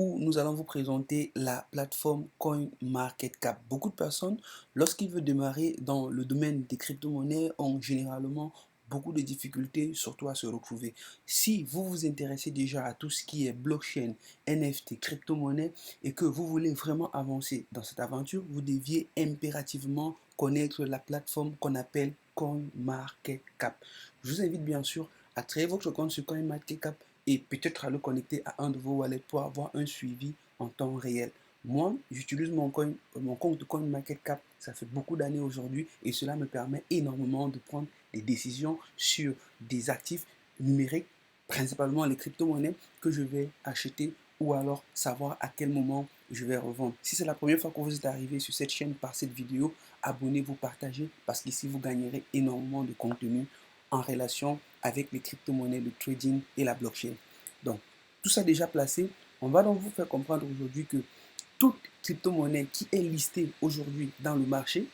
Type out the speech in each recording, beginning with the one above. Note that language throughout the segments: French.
Où nous allons vous présenter la plateforme CoinMarketCap. Beaucoup de personnes, lorsqu'ils veulent démarrer dans le domaine des crypto-monnaies, ont généralement beaucoup de difficultés, surtout à se retrouver. Si vous vous intéressez déjà à tout ce qui est blockchain, NFT, crypto-monnaie, et que vous voulez vraiment avancer dans cette aventure, vous deviez impérativement connaître la plateforme qu'on appelle CoinMarketCap. Je vous invite bien sûr à créer votre compte sur CoinMarketCap et peut-être à le connecter à un de vos wallets pour avoir un suivi en temps réel. Moi, j'utilise mon compte CoinMarketCap, ça fait beaucoup d'années aujourd'hui et cela me permet énormément de prendre des décisions sur des actifs numériques, principalement les crypto-monnaies que je vais acheter ou alors savoir à quel moment je vais revendre. Si c'est la première fois que vous êtes arrivé sur cette chaîne par cette vidéo, abonnez-vous, partagez parce qu'ici vous gagnerez énormément de contenu en relation avec les crypto-monnaies, le trading et la blockchain. Donc, tout ça déjà placé, on va donc vous faire comprendre aujourd'hui que toute crypto-monnaie qui est listée aujourd'hui dans le marché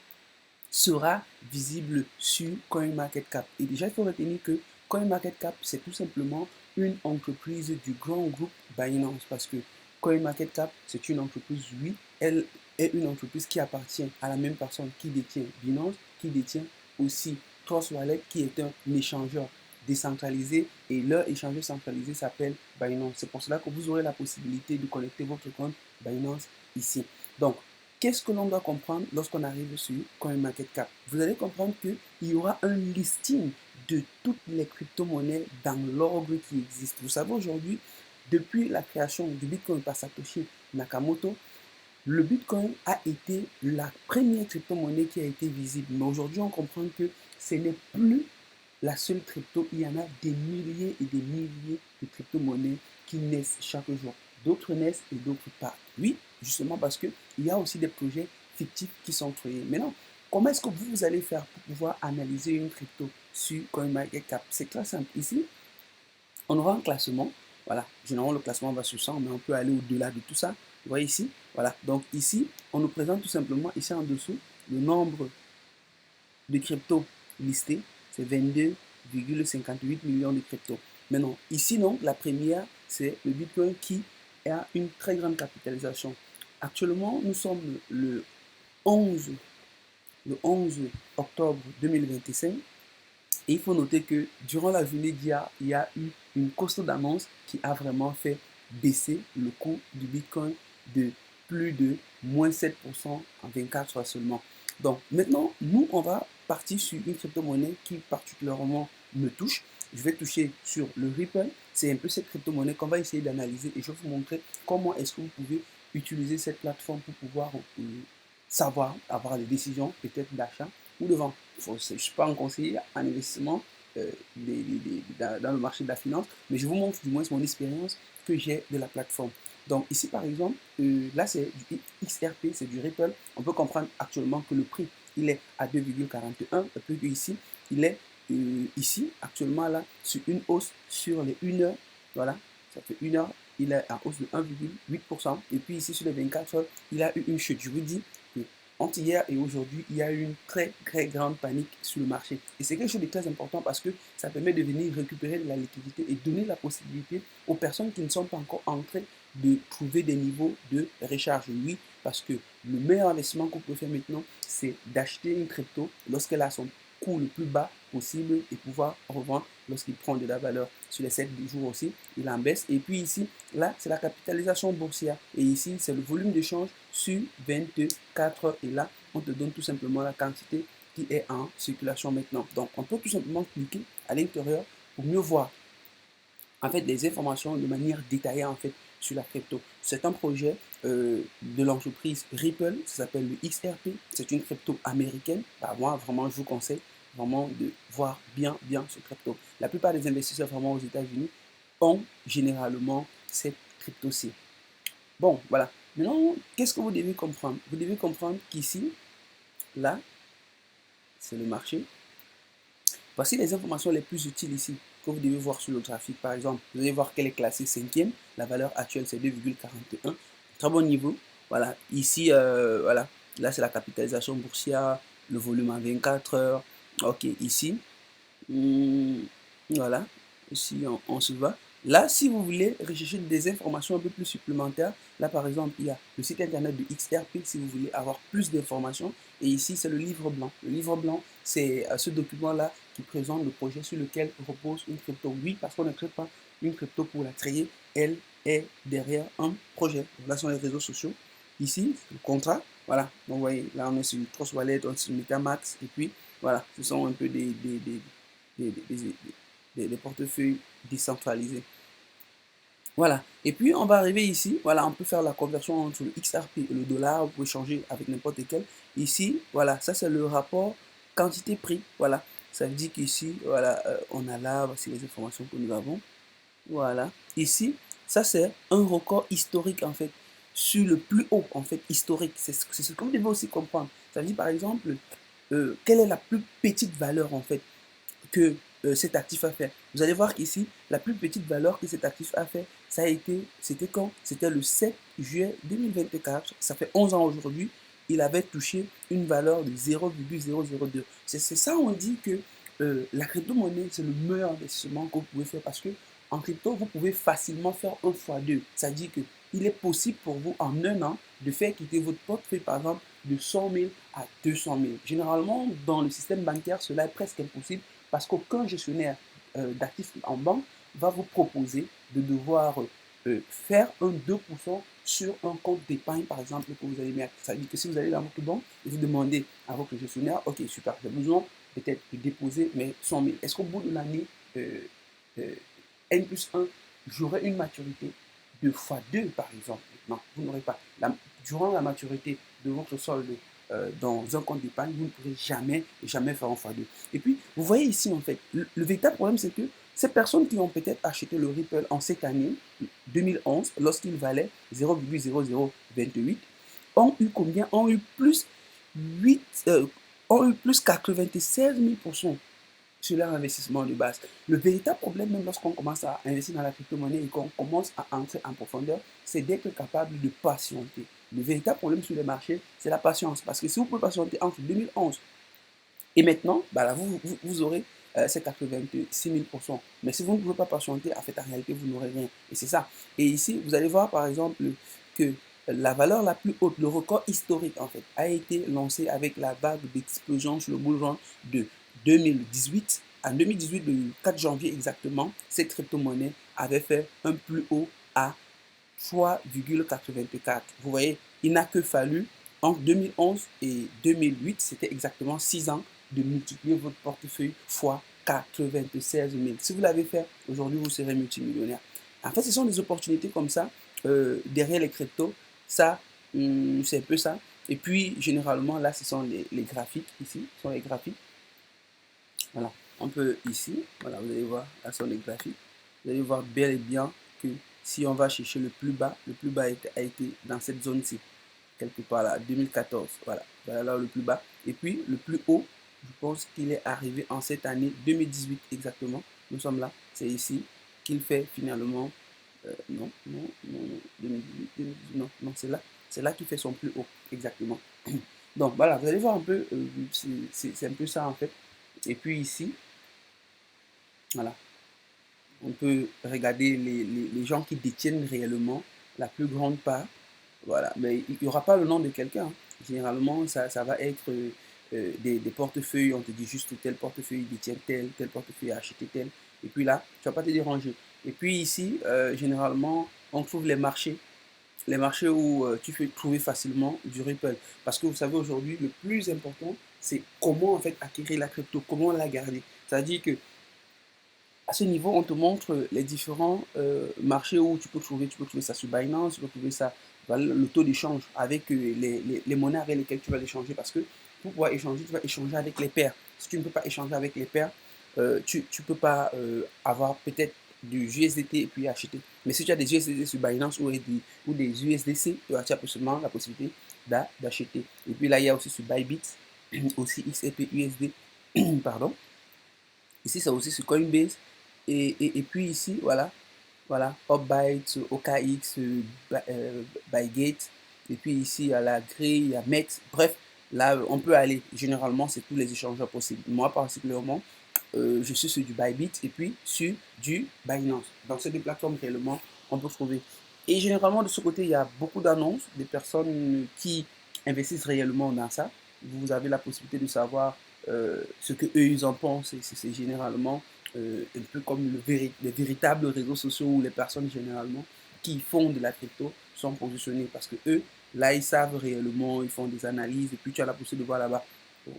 sera visible sur CoinMarketCap. Et déjà, il faut retenir que CoinMarketCap, c'est tout simplement une entreprise du grand groupe Binance parce que CoinMarketCap, c'est une entreprise, oui, elle est une entreprise qui appartient à la même personne qui détient Binance, qui détient aussi Trust Wallet, qui est un échangeur décentralisé et leur échangeur centralisé s'appelle Binance. C'est pour cela que vous aurez la possibilité de connecter votre compte Binance ici. Donc, qu'est-ce que l'on doit comprendre lorsqu'on arrive sur CoinMarketCap? Vous allez comprendre qu'il y aura un listing de toutes les crypto-monnaies dans l'ordre qui existe. Vous savez, aujourd'hui, depuis la création du Bitcoin par Satoshi Nakamoto, le Bitcoin a été la première crypto-monnaie qui a été visible. Mais aujourd'hui, on comprend que ce n'est plus la seule crypto. Il y en a des milliers et des milliers de crypto-monnaies qui naissent chaque jour. D'autres naissent et d'autres pas. Oui, justement parce qu'il y a aussi des projets fictifs qui sont créés. Maintenant, comment est-ce que vous allez faire pour pouvoir analyser une crypto sur CoinMarketCap? C'est très simple. Ici, on aura un classement. Voilà, généralement le classement va sur 100, mais on peut aller au-delà de tout ça. Vous voyez ici, voilà. Donc ici, on nous présente tout simplement, ici en dessous, le nombre de cryptos listés, c'est 22,58 millions de cryptos. Maintenant, ici, donc, la première, c'est le Bitcoin qui a une très grande capitalisation. Actuellement, nous sommes 11, le 11 octobre 2025. Et il faut noter que durant la journée d'hier, il y a eu une costaud d'annonce qui a vraiment fait baisser le cours du Bitcoin de plus de moins 7% en 24 heures seulement. Donc maintenant, nous, on va partir sur une crypto-monnaie qui particulièrement me touche. Je vais toucher sur le Ripple. C'est un peu cette crypto-monnaie qu'on va essayer d'analyser et je vais vous montrer comment est-ce que vous pouvez utiliser cette plateforme pour pouvoir savoir, avoir des décisions peut-être d'achat ou de vente. Je ne suis pas un conseiller en investissement dans le marché de la finance, mais je vous montre du moins mon expérience que j'ai de la plateforme. Donc ici par exemple, là c'est du XRP, c'est du Ripple. On peut comprendre actuellement que le prix il est à 2,41 et puis ici il est ici actuellement là sur une hausse sur les 1 heure. Voilà, ça fait 1 heure, il est en hausse de 1,8%. Et puis ici sur les 24 heures, il a eu une chute. Je vous dis que entre hier et aujourd'hui, il y a eu une très très grande panique sur le marché. Et c'est quelque chose de très important parce que ça permet de venir récupérer de la liquidité et donner la possibilité aux personnes qui ne sont pas encore entrées de trouver des niveaux de recharge. Oui, parce que le meilleur investissement qu'on peut faire maintenant, c'est d'acheter une crypto lorsqu'elle a son coût le plus bas possible et pouvoir revendre lorsqu'il prend de la valeur. Sur les 7 jours aussi, il en baisse. Et puis ici, là, c'est la capitalisation boursière. Et ici, c'est le volume d'échange sur 24 heures. Et là, on te donne tout simplement la quantité qui est en circulation maintenant. Donc, on peut tout simplement cliquer à l'intérieur pour mieux voir en fait les informations de manière détaillée en fait sur la crypto. C'est un projet de l'entreprise Ripple, ça s'appelle le XRP, c'est une crypto américaine. Bah, moi vraiment je vous conseille vraiment de voir bien ce crypto. La plupart des investisseurs vraiment aux États-Unis ont généralement cette crypto-ci. Bon, voilà. Maintenant, qu'est-ce que vous devez comprendre? Vous devez comprendre qu'ici, là, c'est le marché. Voici les informations les plus utiles ici que vous devez voir sur le graphique. Par exemple, vous allez voir qu'elle est classée 5e. La valeur actuelle, c'est 2,41. Très bon niveau. Voilà. Ici, voilà. Là, c'est la capitalisation boursière, le volume en 24 heures. OK, ici. Voilà. Ici, on se voit. Là, si vous voulez rechercher des informations un peu plus supplémentaires, là par exemple, il y a le site internet de XRP si vous voulez avoir plus d'informations. Et ici, c'est le livre blanc. Le livre blanc, c'est ce document-là qui présente le projet sur lequel repose une crypto. Oui, parce qu'on ne crée pas une crypto pour la trader, elle est derrière un projet. Donc là, sont les réseaux sociaux. Ici, le contrat. Voilà. Donc, vous voyez, là, on est sur Trust Wallet, on est sur Metamax. Et puis, voilà, ce sont un peu des portefeuilles décentralisés. Voilà. Et puis, on va arriver ici. Voilà, on peut faire la conversion entre le XRP et le dollar. Vous pouvez changer avec n'importe lequel. Ici, voilà, ça, c'est le rapport quantité-prix. Voilà. Ça veut dire qu'ici, voilà, on a là, voici les informations que nous avons. Voilà. Ici, ça, c'est un record historique, en fait, sur le plus haut, en fait, historique. C'est ce que vous devez aussi comprendre. Ça veut dire, par exemple, quelle est la plus petite valeur, en fait, que cet actif a fait. Vous allez voir qu'ici, la plus petite valeur que cet actif a fait, ça a été, c'était quand? C'était le 7 juillet 2024. Ça fait 11 ans aujourd'hui. Il avait touché une valeur de 0,002. C'est ça, on dit que la crypto-monnaie, c'est le meilleur investissement que vous pouvez faire parce que en crypto, vous pouvez facilement faire 1 fois 2. C'est-à-dire qu'il est possible pour vous en un an de faire quitter votre portefeuille, par exemple, de 100 000 à 200 000. Généralement, dans le système bancaire, cela est presque impossible parce qu'aucun gestionnaire d'actifs en banque va vous proposer de devoir faire un 2% sur un compte d'épargne, par exemple, que vous allez mettre. Ça veut dire que si vous allez dans votre banque et vous demandez à votre gestionnaire, ok, super, j'ai besoin peut-être de déposer mes 100 000. Est-ce qu'au bout de l'année N plus 1, j'aurai une maturité de x2, par exemple? Non, vous n'aurez pas. Durant la maturité de votre solde dans un compte d'épargne, vous ne pourrez jamais faire un x2. Et puis, vous voyez ici, en fait, le véritable problème, c'est que ces personnes qui ont peut-être acheté le Ripple en cette année, 2011, lorsqu'il valait 0,0028, ont eu combien? Ont eu plus 8, ont eu plus 96 000% sur leur investissement de base. Le véritable problème, même lorsqu'on commence à investir dans la crypto-monnaie et qu'on commence à entrer en profondeur, c'est d'être capable de patienter. Le véritable problème sur les marchés, c'est la patience. Parce que si vous pouvez patienter entre 2011 et maintenant, bah là, vous aurez ces 86 000%. Mais si vous ne pouvez pas patienter, en fait, en réalité, vous n'aurez rien. Et c'est ça. Et ici, vous allez voir, par exemple, que la valeur la plus haute, le record historique, en fait, a été lancé avec la vague d'explosion sur le bull run de 2018. En 2018, le 4 janvier exactement, cette crypto-monnaie avait fait un plus haut à 3,84. Vous voyez, il n'a que fallu entre 2011 et 2008, c'était exactement 6 ans, de multiplier votre portefeuille fois 96 000. Si vous l'avez fait, aujourd'hui, vous serez multimillionnaire. En fait, ce sont des opportunités comme ça, derrière les cryptos. Ça, c'est un peu ça. Et puis, généralement, là, ce sont les graphiques, ici, ce sont les graphiques. Voilà, un peu ici, voilà, vous allez voir, là, ce sont les graphiques. Vous allez voir bel et bien que si on va chercher le plus bas a été dans cette zone-ci, quelque part là, 2014, voilà, voilà là le plus bas. Et puis le plus haut, je pense qu'il est arrivé en cette année 2018 exactement. Nous sommes là, c'est ici qu'il fait finalement, non, non, non, 2018, 2018, non, non, c'est là qu'il fait son plus haut, exactement. Donc voilà, vous allez voir un peu, c'est un peu ça en fait. Et puis ici, voilà, on peut regarder les gens qui détiennent réellement la plus grande part. Voilà, mais il n'y aura pas le nom de quelqu'un. Généralement, ça va être des portefeuilles. On te dit juste tel portefeuille détient tel portefeuille a acheté tel. Et puis là, tu ne vas pas te déranger. Et puis ici, généralement, on trouve les marchés où tu peux trouver facilement du Ripple. Parce que vous savez, aujourd'hui, le plus important, c'est comment en fait acquérir la crypto, comment la garder. C'est-à-dire que à ce niveau, on te montre les différents marchés où tu peux trouver ça sur Binance, tu peux trouver ça, voilà, le taux d'échange avec les monnaies avec lesquelles tu vas l'échanger. Parce que pour pouvoir échanger, tu vas échanger avec les pairs. Si tu ne peux pas échanger avec les pairs, tu ne peux pas avoir peut-être du USDT et puis acheter. Mais si tu as des USDT sur Binance ou des USDC, tu as seulement la possibilité d'acheter. Et puis là, il y a aussi sur Bybit, aussi XRP USD, pardon. Ici, c'est aussi sur Coinbase. Et puis ici, voilà, voilà, Upbyte, OKX, Bygate. Et puis ici, il y a la grille, il y a MEX. Bref, là, on peut aller. Généralement, c'est tous les échangeurs possibles. Moi, particulièrement, je suis sur du Bybit et puis sur du Binance. Dans ces deux plateformes, réellement, on peut trouver. Et généralement, de ce côté, il y a beaucoup d'annonces, des personnes qui investissent réellement dans ça. Vous avez la possibilité de savoir ce que eux ils en pensent. C'est généralement un peu comme les véritables réseaux sociaux où les personnes généralement qui font de la crypto sont positionnés parce que eux, là, ils savent réellement, ils font des analyses et puis tu as la possibilité de voir là-bas.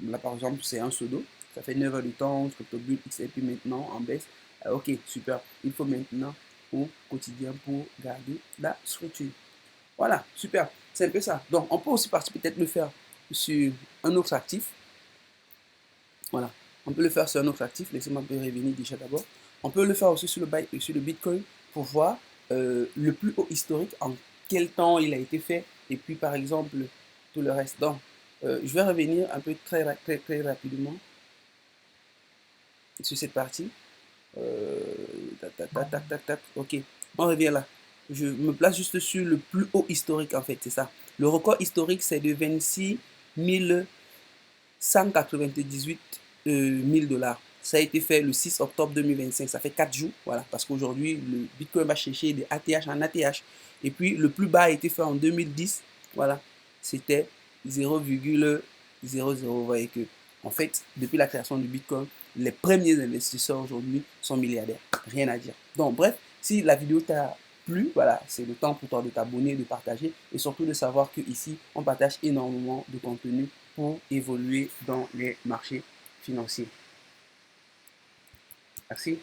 Là, par exemple, c'est un pseudo, ça fait 9 heures de temps, CryptoBull XRP maintenant en baisse. Ok, super. Il faut maintenant au quotidien pour garder la structure. Voilà, super. C'est un peu ça. Donc, on peut aussi partir peut-être le faire sur un autre actif. Voilà. On peut le faire sur un autre actif. Laissez-moi un peu revenir déjà d'abord. On peut le faire aussi sur le Bitcoin pour voir le plus haut historique, en quel temps il a été fait, et puis par exemple tout le reste. Donc, je vais revenir un peu très rapidement sur cette partie. Ok, on revient là. Je me place juste sur le plus haut historique en fait, c'est ça. Le record historique, c'est de 26 198 000 dollars. Ça a été fait le 6 octobre 2025. Ça fait 4 jours. Voilà. Parce qu'aujourd'hui, le Bitcoin va chercher des ATH en ATH. Et puis, le plus bas a été fait en 2010. Voilà. C'était 0,00. Vous voyez que, en fait, depuis la création du Bitcoin, les premiers investisseurs aujourd'hui sont milliardaires. Rien à dire. Donc, bref, si la vidéo t'a plu, voilà, c'est le temps pour toi de t'abonner, de partager et surtout de savoir qu'ici, on partage énormément de contenu pour évoluer dans les marchés financiers. Merci.